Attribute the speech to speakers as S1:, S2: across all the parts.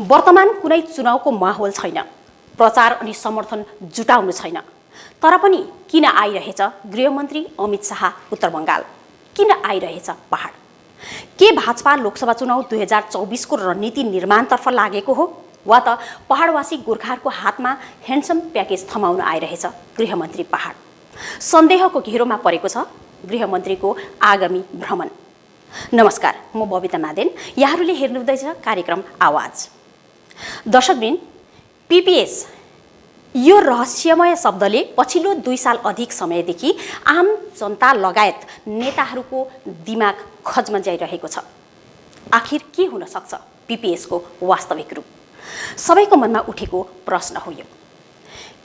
S1: वर्तमान कुनै चुनावको माहौल छैन, प्रचार अनि समर्थन जुटाउनु छैन। तर पनि किन आइरहेछ गृहमन्त्री अमित शाह उत्तर बंगाल? किन आइरहेछ पहाड? के भाजपा लोकसभा चुनाव 2024 को रणनीति निर्माणतर्फ लागेको हो, वा त पहाडवासी गोर्खाहरूको हातमा ह्यान्डसम प्याकेज थमाउन आइरहेछ गृहमन्त्री पहाड? सन्देहको घेरोमा परेको छ गृहमन्त्रीको आगामी भ्रमण। नमस्कार, म बबिता मादेन। यहाँहरूले हेर्नुहुँदैछ कार्यक्रम आवाज। दर्शकवृन्द, पीपीएस यो रहस्यमय शब्दले पछिल्लो 2 साल अधिक समयदेखि आम जनता लगायत नेताहरूको दिमाग खजमजाइरहेको छ। आखिर के हुन सक्छ पीपीएसको वास्तविक रूप? सबैको मनमा उठेको प्रश्न हो यो।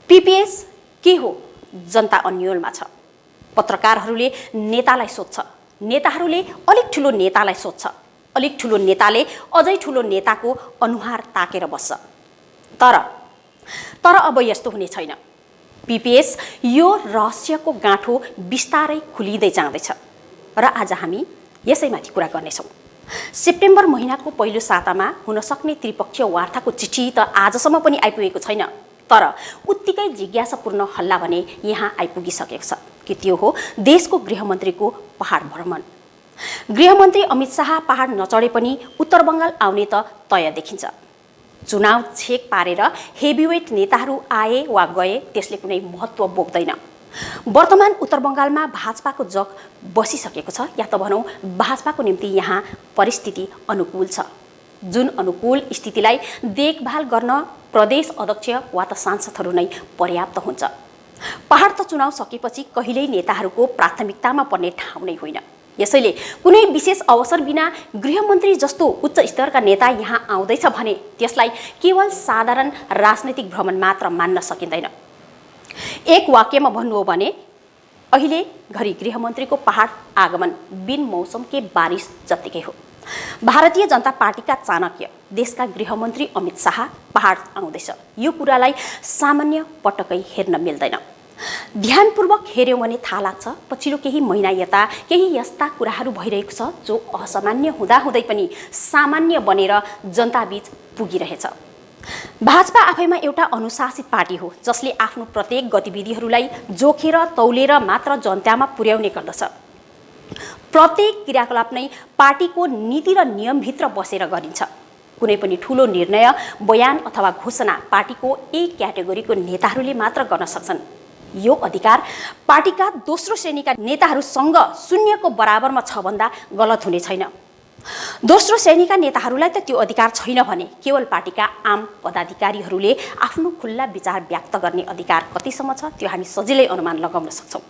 S1: पीपीएस के हो? जनता अन्योलमा छ। पत्रकारहरूले नेतालाई सोध्छ, नेताहरूले अलिक ठुलो नेतालाई सोध्छ, अलिक ठुलो नेताले अझै ठुलो नेताको अनुहार ताकेर बस्छ। तर अब यस्तो हुने छैन। पीपीएस यो रहस्यको गाँठो बिस्तारै खुलिँदै जाँदैछ र आज हामी यसैमाथि कुरा गर्नेछौँ। सेप्टेम्बर महिनाको पहिलो सातामा हुन सक्ने त्रिपक्षीय वार्ताको चिठी त आजसम्म पनि आइपुगेको छैन, तर उत्तिकै जिज्ञासापूर्ण हल्ला भने यहाँ आइपुगिसकेको छ कि त्यो हो देशको गृहमन्त्रीको पहाड भ्रमण। गृहमन्त्री अमित शाह पहाड नचढे पनि उत्तर बंगाल आउने त तय देखिन्छ। चुनाव छेक पारेर हेभीवेट नेताहरू आए वा गए त्यसले कुनै महत्त्व बोक्दैन। वर्तमान उत्तर बंगालमा भाजपाको जग बसिसकेको छ, या त भनौँ भाजपाको निम्ति यहाँ परिस्थिति अनुकूल छ। जुन अनुकूल स्थितिलाई देखभाल गर्न प्रदेश अध्यक्ष वा त सांसदहरू नै पर्याप्त हुन्छ। पहाड त चुनाव सकेपछि कहिल्यै नेताहरूको प्राथमिकतामा पर्ने ठाउँ नै होइन। यसैले कुनै विशेष अवसर बिना गृहमन्त्री जस्तो उच्च स्तरका नेता यहाँ आउँदैछ भने त्यसलाई केवल साधारण राजनैतिक भ्रमण मात्र मान्न सकिँदैन। एक वाक्यमा भन्नु हो भने अहिले घरि गृहमन्त्रीको पहाड आगमन बिन मौसम के बारिश जत्तिकै हो। भारतीय जनता पार्टीका चाणक्य देशका गृहमन्त्री अमित शाह पहाड आउँदैछ, यो कुरालाई सामान्य पटक्कै हेर्न मिल्दैन। ध्यानपूर्वक हेर्यौँ भने थाहा लाग्छ पछिल्लो केही महिना यता केही यस्ता कुराहरू भइरहेको छ जो असामान्य हुँदाहुँदै पनि सामान्य बनेर जनताबीच पुगिरहेछ। भाजपा आफैमा एउटा अनुशासित पार्टी हो जसले आफ्नो प्रत्येक गतिविधिहरूलाई जोखेर तौलेर मात्र जनतामा पुर्याउने गर्दछ। प्रत्येक क्रियाकलाप नै पार्टीको नीति र नियमभित्र बसेर गरिन्छ। कुनै पनि ठूलो निर्णय, बयान अथवा घोषणा पार्टीको एक क्याटेगोरीको नेताहरूले मात्र गर्न सक्छन्। यो अधिकार पार्टीका दोस्रो श्रेणीका नेताहरूसँग शून्यको बराबरमा छ भन्दा गलत हुने छैन। दोस्रो श्रेणीका नेताहरूलाई त त्यो अधिकार छैन भने केवल पार्टीका आम पदाधिकारीहरूले आफ्नो खुल्ला विचार व्यक्त गर्ने अधिकार कतिसम्म छ त्यो हामी सजिलै अनुमान लगाउन सक्छौँ।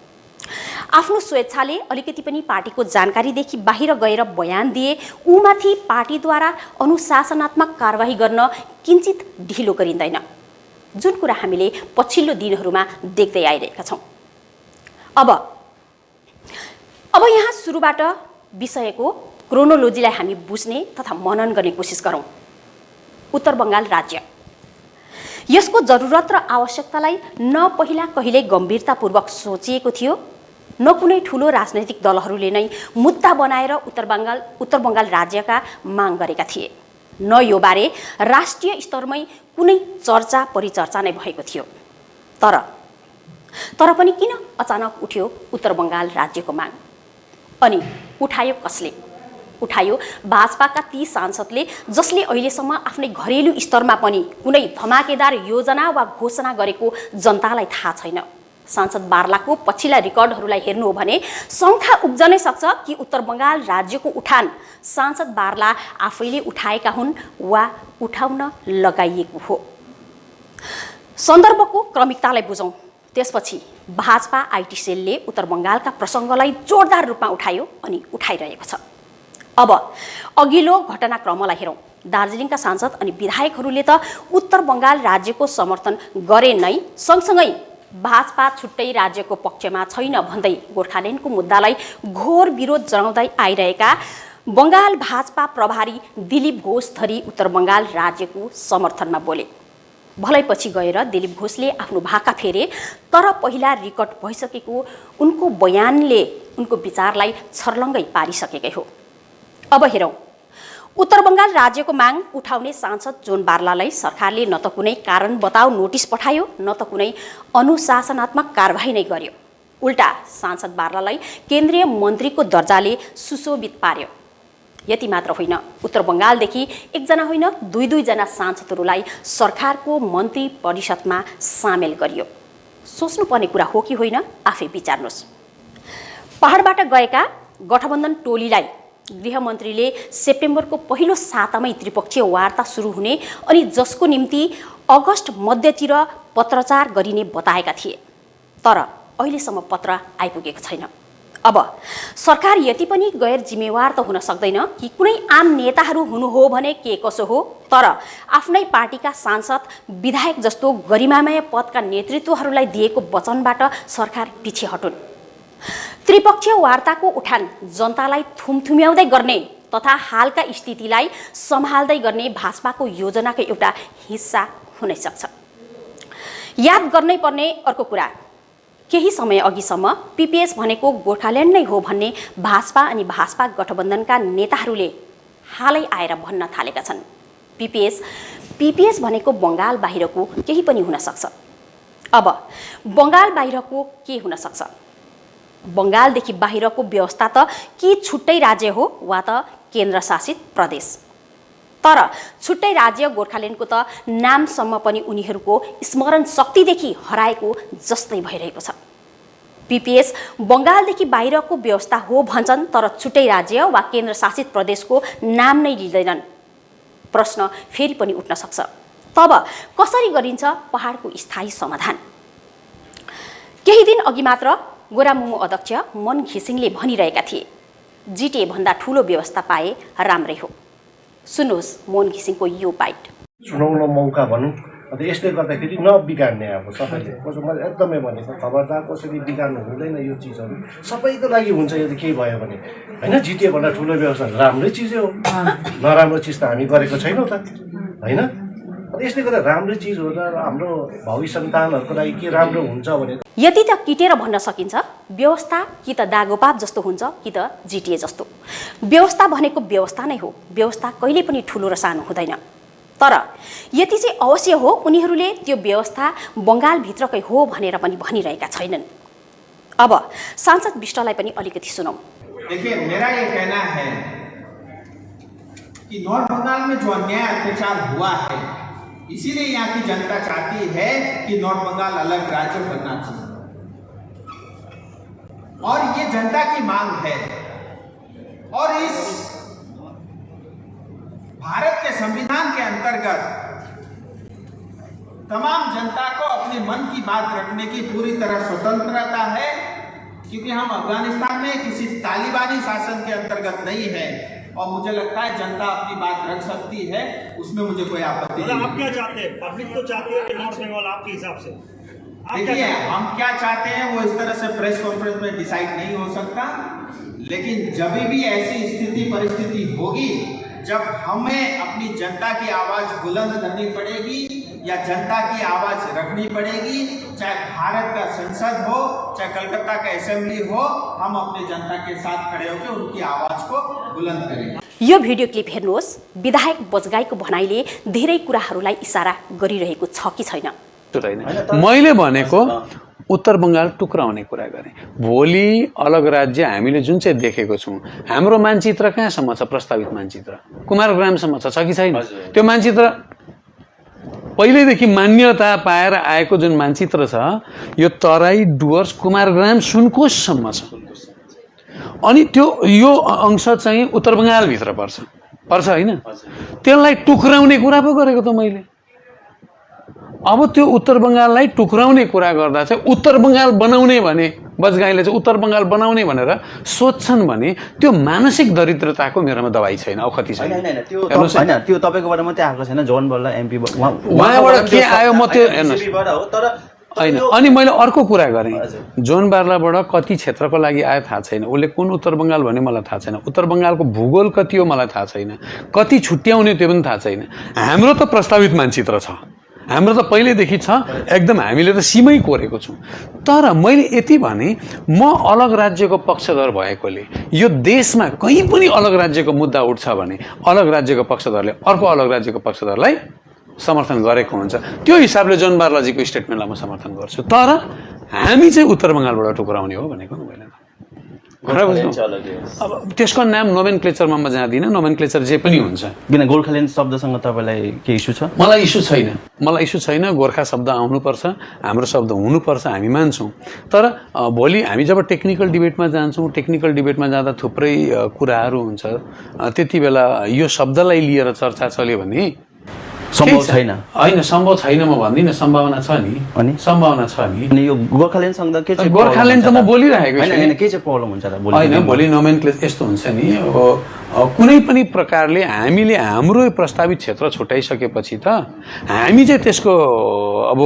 S1: आफ्नो स्वेच्छाले अलिकति पनि पार्टीको जानकारीदेखि बाहिर गएर बयान दिए उमाथि पार्टीद्वारा अनुशासनात्मक कारबाही गर्न किञ्चित ढिलो गरिँदैन, जुन कुरा हामीले पछिल्लो दिनहरूमा देख्दै आइरहेका छौँ। अब यहाँ सुरुबाट विषयको क्रोनोलोजीलाई हामी बुझ्ने तथा मनन गर्ने कोसिस गरौँ। उत्तर बंगाल राज्य, यसको जरुरत र आवश्यकतालाई न पहिला कहिल्यै गम्भीरतापूर्वक सोचिएको थियो, न कुनै ठूलो राजनैतिक दलहरूले नै मुद्दा बनाएर उत्तर बंगाल राज्यका माग गरेका थिए, न यो बारे राष्ट्रिय स्तरमै कुनै चर्चा परिचर्चा नै भएको थियो। तर पनि किन अचानक उठ्यो उत्तर बंगाल राज्यको माग? अनि उठायो कसले? उठायो भाजपाका ती सांसदले जसले अहिलेसम्म आफ्नै घरेलु स्तरमा पनि कुनै धमाकेदार योजना वा घोषणा गरेको जनतालाई थाहा छैन। सांसद बार्लाको पछिल्ला रेकर्डहरूलाई हेर्नु हो भने शङ्का उब्जनै सक्छ कि उत्तर बंगाल राज्यको उठान सांसद बार्ला आफैले उठाएका हुन् वा उठाउन लगाइएको हो। सन्दर्भको क्रमिकतालाई बुझौँ, त्यसपछि भाजपा आइटी सेलले उत्तर बंगालका प्रसङ्गलाई जोरदार रूपमा उठायो अनि उठाइरहेको छ। अब अघिल्लो घटनाक्रमलाई हेरौँ। दार्जिलिङका सांसद अनि विधायकहरूले त उत्तर बंगाल राज्यको समर्थन गरे नै, सँगसँगै भाजपा छुट्टै राज्यको पक्षमा छैन भन्दै गोर्खाल्यान्डको मुद्दालाई घोर विरोध जनाउँदै आइरहेका बंगाल भाजपा प्रभारी दिलीप घोष धरी उत्तर बंगाल राज्यको समर्थनमा बोले। भलैपछि गएर दिलीप घोषले आफ्नो भाका फेरे, तर पहिला रेकर्ड भइसकेको उनको बयानले उनको विचारलाई छर्लङ्गै पारिसकेकै हो। अब हेरौँ, उत्तर बंगाल राज्यको माग उठाउने सांसद जोन बार्लालाई सरकारले न त कुनै कारण बताऊ नोटिस पठायो न त कुनै अनुशासनात्मक कारबाही नै गर्यो। उल्टा सांसद बार्लालाई केन्द्रीय मन्त्रीको दर्जाले सुशोभित पार्यो। यति मात्र होइन, उत्तर बंगालदेखि एकजना होइन दुई जना सांसदहरूलाई सरकारको मन्त्री परिषदमा सामेल गरियो। सोच्नुपर्ने कुरा हो कि होइन आफै विचार्नुहोस्। पहाडबाट गएका गठबन्धन टोलीलाई गृहमन्त्रीले सेप्टेम्बरको पहिलो सातामै त्रिपक्षीय वार्ता सुरु हुने अनि जसको निम्ति अगस्त मध्यतिर पत्रचार गरिने बताएका थिए। तर अहिलेसम्म पत्र आइपुगेको छैन। अब सरकार यति पनि गैर जिम्मेवार त हुन सक्दैन कि कुनै आम नेताहरू हुनु हो भने के कसो हो, तर आफ्नै पार्टीका सांसद विधायक जस्तो गरिमामय पदका नेतृत्वहरूलाई दिएको वचनबाट सरकार पछि हटुन्। त्रिपक्षीय वार्ताको उठान जनतालाई थुमथुम्याउँदै गर्ने तथा हालका स्थितिलाई सम्हाल्दै गर्ने भाजपाको योजनाको एउटा हिस्सा हुन सक्छ। याद गर्नै पर्ने अर्को कुरा, केही समय अघिसम्म पीपीएस भनेको गोर्खाल्यान्ड नै हो भन्ने भाजपा अनि भाजपा गठबन्धनका नेताहरूले हालै आएर भन्न थालेका छन्। पीपीएस भनेको बंगाल बाहिरको केही पनि हुन सक्छ। अब बंगाल बाहिरको के हुन सक्छ? बंगालदेखि बाहिरको व्यवस्था त कि छुट्टै राज्य हो वा त केन्द्रशासित प्रदेश। तर छुट्टै राज्य गोर्खाल्यान्डको त नामसम्म पनि उनीहरूको स्मरण शक्तिदेखि हराएको जस्तै भइरहेको छ। पीपीएस बंगालदेखि बाहिरको व्यवस्था हो भन्छन्, तर छुट्टै राज्य वा केन्द्रशासित प्रदेशको नाम नै लिँदैनन्। प्रश्न फेरि पनि उठ्न सक्छ, तब कसरी गरिन्छ पहाडको स्थायी समाधान? केही दिन अघि मात्र गोरामुमो अध्यक्ष मन घिसिङले भनिरहेका थिए, जिटिए भन्दा ठूलो व्यवस्था पाए राम्रै हो। सुन्नुहोस् मोहन घिसिङको यो बाइट।
S2: सुनाउन मौका भनौँ, अन्त यसले गर्दाखेरि नबिगार्ने अब सबैले कसो मैले एकदमै भनेको खबरदार कसरी बिगार्नु हुँदैन। यो चिजहरू सबैको लागि हुन्छ यदि केही भयो भने होइन। जिटिए भन्दा ठुलो व्यवस्था राम्रै चिजै हो, नराम्रो चिज त हामी गरेको छैनौँ त होइन। अन्त यसले गर्दा राम्रो चिज हो र हाम्रो भावी सन्तानहरूको लागि के राम्रो हुन्छ भने
S1: यदि त किटेर भन्न सकिन्छ व्यवस्था कि त दागोपात जस्तो हुन्छ कि त जिटिए जस्तो। व्यवस्था भनेको व्यवस्था नै हो, व्यवस्था कहिले पनि ठुलो र सानो हुँदैन। तर यति चाहिँ अवश्य हो उनीहरूले त्यो व्यवस्था बंगालभित्रकै हो भनेर पनि भनिरहेका छैनन्। अब सांसद विष्टलाई पनि अलिकति सुनौँ।
S3: देखिए, मेरा ये कहना है कि नॉर्थ बंगाल में जो अन्याय अत्याचार हुआ है, इसीलिए यहाँ की जनता चाहती है कि नॉर्थ बंगाल अलग राज्य बनना चाहिए और ये जनता की मांग है। और इस भारत के संविधान के अंतर्गत तमाम जनता को अपने मन की बात रखने की पूरी तरह स्वतंत्रता है, क्योंकि हम अफगानिस्तान में किसी तालिबानी शासन के अंतर्गत नहीं है और मुझे लगता है जनता अपनी बात रख सकती है, उसमें मुझे कोई आपत्ति नहीं।
S4: आप क्या चाहते हैं? पब्लिक तो चाहती है कि नॉर्थ बंगाल आपके हिसाब से?
S3: देखिए, हम क्या चाहते हैं वो इस तरह से प्रेस कॉन्फ्रेंस में डिसाइड नहीं हो सकता, लेकिन जब भी ऐसी स्थिति परिस्थिति होगी जब हमें अपनी जनता की आवाज बुलंद करनी पड़ेगी या जनता की आवाज रखनी पड़ेगी, चाहे भारत का संसद हो चाहे कलकत्ता का असेंबली हो, हम अपने जनता के साथ खड़े होकर उनकी आवाज को बुलंद करेंगे।
S1: यो भिडियो क्लिप हेर्नुहोस्। विधायक बजगाईको भनाइले धेरै कुराहरूलाई इशारा गरिरहेको छ कि छैन?
S5: मैले भनेको उत्तर बंगाल टुक्राउने कुरा गरेँ। भोलि अलग राज्य हामीले जुन चाहिँ देखेको छौँ, हाम्रो मानचित्र कहाँसम्म छ? प्रस्तावित मानचित्र कुमारग्रामसम्म छ कि छैन? त्यो मानचित्र पहिल्यैदेखि मान्यता पाएर आएको जुन मानचित्र छ, यो तराई डुवर्स कुमारग्राम सुनकोशसम्म छ। अनि त्यो यो अंश चाहिँ उत्तर बंगालभित्र पर्छ होइन? त्यसलाई टुक्राउने कुरा पो गरेको त मैले। अब त्यो उत्तर बंगाललाई टुक्राउने कुरा गर्दा चाहिँ उत्तर बंगाल बनाउने भने बजगाईले चाहिँ उत्तर बंगाल बनाउने भनेर सोच्छन् भने त्यो मानसिक दरिद्रताको मेरोमा दबाई छैन, औखती छैन।
S6: त्यो तपाईकोबाट मात्रै आएको छैन, जोन बल्ल एमपी
S5: उहाँबाट के आयो म त्यो हेर्नुहोस् होइन। अनि मैले अर्को कुरा गरेँ, जोन बार्लाबाट कति क्षेत्रको लागि आयो थाहा छैन, उसले कुन उत्तर बंगाल भन्यो मलाई थाहा छैन, उत्तर बंगालको भूगोल कति हो मलाई थाहा छैन, कति छुट्याउने त्यो पनि थाहा छैन। हाम्रो त प्रस्तावित मानचित्र छ, हाम्रो त पहिल्यैदेखि छ, एकदम हामीले त सीमै कोरेको छौँ। तर मैले यति भने म अलग राज्यको पक्षधर भएकोले यो देशमा कहीँ पनि अलग राज्यको मुद्दा उठ्छ भने अलग राज्यको पक्षधरले अर्को अलग राज्यको पक्षधरलाई समर्थन गरेको हुन्छ। त्यो हिसाबले जोन बार्लाजीको स्टेटमेन्टलाई म समर्थन गर्छु। तर हामी चाहिँ उत्तर बङ्गालबाट टुक्राउने हो भनेको नि मैले। अब त्यसको नाम नोमेनक्लेचरमा म जाँदिनँ, नोमेनक्लेचर जे पनि हुन्छ।
S6: किन गोर्खाल्यान्ड शब्दसँग तपाईँलाई के इस्यु छ?
S5: मलाई इस्यु छैन। गोर्खा शब्द आउनुपर्छ, हाम्रो शब्द हुनुपर्छ, हामी मान्छौँ। तर भोलि हामी जब टेक्निकल डिबेटमा जान्छौँ, टेक्निकल डिबेटमा जाँदा थुप्रै कुराहरू हुन्छ, त्यति बेला यो शब्दलाई लिएर चर्चा चल्यो भने
S6: सम्भव छैन।
S5: होइन, सम्भव छैन म भन्दिनँ, सम्भावना छ नि। सम्भावना छ नि।
S6: अनि यो गोर्खाल्यान्डसँग के चाहिँ
S5: गोर्खाल्यान्ड त म बोलिरहेको छु।
S6: होइन, के चाहिँ प्रब्लम हुन्छ त?
S5: होइन, भोलि नोमेनक्लेचर यस्तो हुन्छ नि, अब कुनै पनि प्रकारले हामीले हाम्रो प्रस्तावित क्षेत्र छुट्याइसकेपछि त हामी चाहिँ त्यसको अब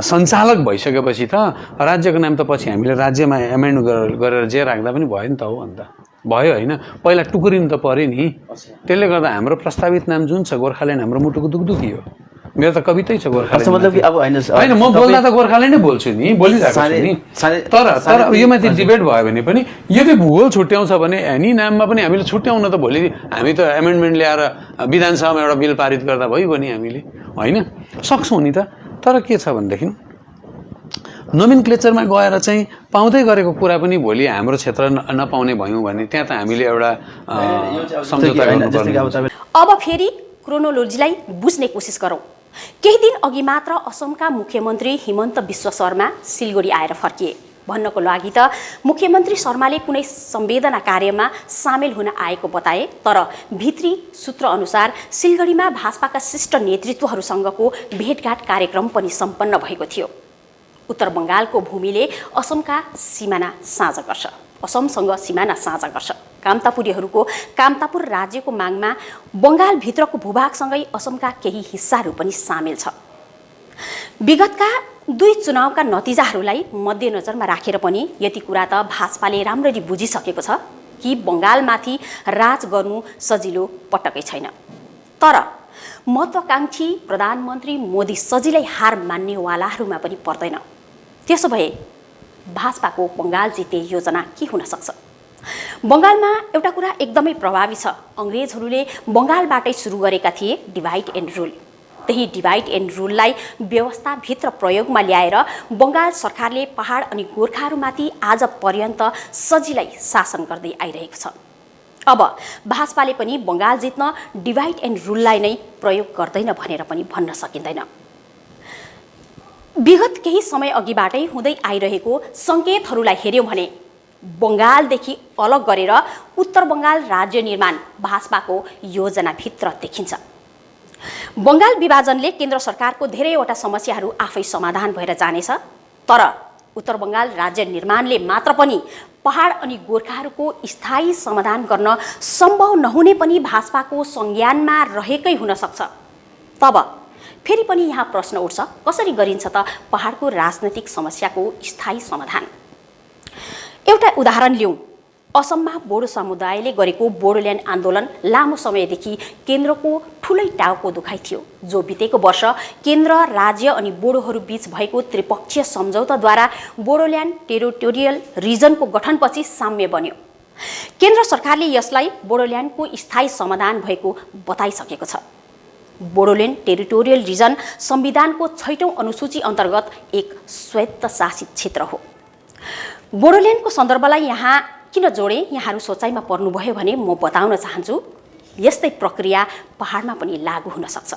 S5: सञ्चालक भइसकेपछि त राज्यको नाम त पछि हामीले राज्यमा एमेन्ड गरेर जे राख्दा पनि भयो नि त। हो अन्त भयो होइन, पहिला टुक्रिनु त पर्यो नि। त्यसले गर्दा हाम्रो प्रस्तावित नाम जुन छ गोर्खाल्यान्ड हाम्रो मुटुको दुखदुखी हो। मेरो त कवितै छ गोर्खाल्यान्ड।
S6: मतलब कि अब
S5: होइन, म बोल्दा त गोर्खाल्यान्डै बोल्छु नि, बोलिरहेको छु नि। तर यो माथि डिबेट भयो भने पनि यदि भूगोल छुट्याउँछ भने एनी नाममा पनि हामीले छुट्याउन त भोलि हामी त एमेन्डमेन्ट ल्याएर विधानसभामा एउटा बिल पारित गर्दा भइगयो नि हामीले, होइन? सक्छौँ नि त। तर के छ भनेदेखि नोमेनक्लेचरमा गएर चाहिँ पाउँदै गरेको कुरा पनि भोलि हाम्रो क्षेत्र नपाउने भयौँ भने त्यहाँ त हामीले एउटा सम्झौता गर्नुपर्ने।
S1: अब फेरि क्रोनोलोजीलाई बुझ्ने कोसिस गरौँ। केही दिन अघि मात्र असमका मुख्यमन्त्री हिमन्त बिश्व शर्मा सिलगढी आएर फर्किए। भन्नको लागि त मुख्यमन्त्री शर्माले कुनै संवेदना कार्यमा सामेल हुन आएको बताए, तर भित्री सूत्र अनुसार सिलगढीमा भाजपाका शिष्ट नेतृत्वहरूसँगको भेटघाट कार्यक्रम पनि सम्पन्न भएको थियो। उत्तर बङ्गालको भूमिले असमसँग सिमाना साझा गर्छ। कामतापुरीहरूको कामतापुर राज्यको मागमा बङ्गालभित्रको भूभागसँगै असमका केही हिस्साहरू पनि सामेल छ। विगतका 2 चुनावका नतिजाहरूलाई मध्यनजरमा राखेर पनि यति कुरा त भाजपाले राम्ररी बुझिसकेको छ कि बङ्गालमाथि राज गर्नु सजिलो पटक्कै छैन। तर महत्त्वाकांक्षी प्रधानमन्त्री मोदी सजिलै हार मान्नेवालाहरूमा पनि पर्दैन। त्यसो भए भाजपाको बङ्गाल जित्ने योजना के हुन सक्छ? बङ्गालमा एउटा कुरा एकदमै प्रभावी छ। अङ्ग्रेजहरूले बङ्गालबाटै सुरु गरेका थिए डिभाइड एन्ड रुल। त्यही डिभाइड एन्ड रुललाई व्यवस्थाभित्र प्रयोगमा ल्याएर बङ्गाल सरकारले पहाड अनि गोर्खाहरूमाथि आज पर्यन्त सजिलै शासन गर्दै आइरहेको छ। अब भाजपाले पनि बङ्गाल जित्न डिभाइड एन्ड रुललाई नै प्रयोग गर्दैन भनेर पनि भन्न सकिँदैन। विगत केही समय अघिबाटै हुँदै आइरहेको सङ्केतहरूलाई हेर्यौँ भने बङ्गालदेखि अलग गरेर उत्तर बङ्गाल राज्य निर्माण भाजपाको योजनाभित्र देखिन्छ। बङ्गाल विभाजनले केन्द्र सरकारको धेरैवटा समस्याहरू आफै समाधान भएर जानेछ। तर उत्तर बङ्गाल राज्य निर्माणले मात्र पनि पहाड अनि गोर्खाहरूको स्थायी समाधान गर्न सम्भव नहुने पनि भाजपाको संज्ञानमा रहेकै हुन सक्छ। तब फेरि पनि यहाँ प्रश्न उठ्छ, कसरी गरिन्छ त पहाडको राजनैतिक समस्याको स्थायी समाधान? एउटा उदाहरण लिउँ। असममा बोडो समुदायले गरेको बोडोल्यान्ड आन्दोलन लामो समयदेखि केन्द्रको ठुलै टाउको दुखाइ थियो, जो बितेको वर्ष केन्द्र, राज्य अनि बोडोहरू बीच भएको त्रिपक्षीय सम्झौताद्वारा बोडोल्यान्ड टेरिटोरियल रिजनको गठनपछि साम्य बन्यो। केन्द्र सरकारले यसलाई बोडोल्यान्डको स्थायी समाधान भएको बताइसकेको छ। बोडोल्यान्ड टेरिटोरियल रिजन संविधानको 6औं अनुसूची अन्तर्गत एक स्वायत्तशासित क्षेत्र हो। बोडोल्यान्डको सन्दर्भलाई यहाँ किन जोडे, यहाँहरू सोचाइमा पर्नुभयो भने म बताउन चाहन्छु, यस्तै प्रक्रिया पहाडमा पनि लागू हुन सक्छ।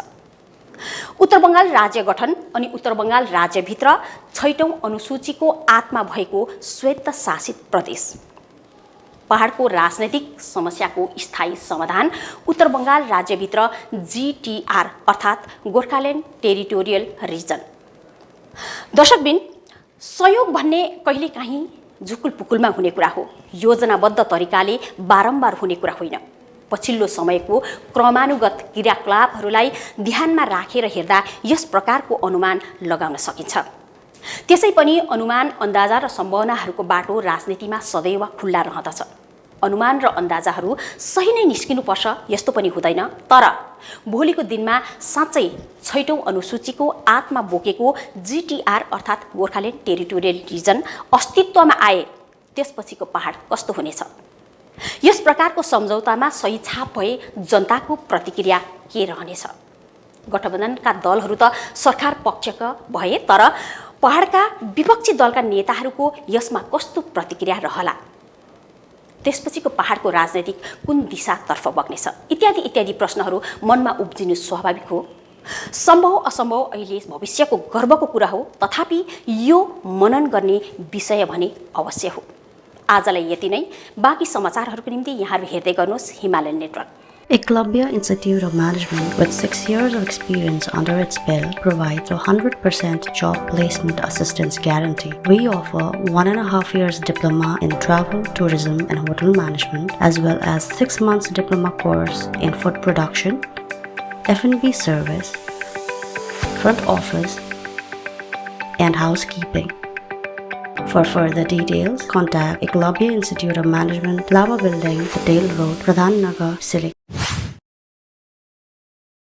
S1: उत्तर बङ्गाल राज्य गठन अनि उत्तर बङ्गाल राज्यभित्र 6औं अनुसूचीको आत्मा भएको स्वायत्तशासित प्रदेश। पहाडको राजनैतिक समस्याको स्थायी समाधान उत्तर बङ्गाल राज्यभित्र GTR अर्थात् गोर्खाल्यान्ड टेरिटोरियल रिजन। दर्शकबिन, सहयोग भन्ने कहिलेकाहीँ झुकुलपुकुलमा हुने कुरा हो, योजनाबद्ध तरिकाले बारम्बार हुने कुरा होइन। पछिल्लो समयको क्रमानुगत क्रियाकलापहरूलाई ध्यानमा राखेर हेर्दा यस प्रकारको अनुमान लगाउन सकिन्छ। त्यसै पनि अनुमान, अन्दाजा र सम्भावनाहरूको बाटो राजनीतिमा सदैव खुल्ला रहँदछ। अनुमान र अन्दाजाहरू सही नै निस्किनुपर्छ यस्तो पनि हुँदैन, तर भोलिको दिनमा साँच्चै 6औं अनुसूचीको आत्मा बोकेको GTR अर्थात् गोर्खाल्यान्ड टेरिटोरियल रिजन अस्तित्वमा आए त्यसपछिको पहाड कस्तो हुनेछ? यस प्रकारको सम्झौतामा सही छाप भए जनताको प्रतिक्रिया के रहनेछ? गठबन्धनका दलहरू त सरकार पक्षका भए, तर पहाडका विपक्षी दलका नेताहरूको यसमा कस्तो प्रतिक्रिया रहला? त्यसपछिको पहाडको राजनैतिक कुन दिशातर्फ बग्नेछ? इत्यादि इत्यादि प्रश्नहरू मनमा उब्जिनु स्वाभाविक हो। सम्भव असम्भव अहिले भविष्यको गर्वको कुरा हो, तथापि यो मनन गर्ने विषय भने अवश्य हो। आजलाई यति नै। बाँकी समाचारहरूको निम्ति यहाँहरू हेर्दै गर्नुहोस् Himalayan network.
S7: Eklavya Institute of Management, with 6 years of experience under its belt, provides a 100% job placement assistance guarantee. We offer 1.5 years diploma in travel, tourism, and hotel management, as well as 6 months diploma course in food production, F&B service, front office, and housekeeping. For further details, contact Eklavya Institute of Management, Lava Building, Patel Road, Pradhan Nagar, Silik.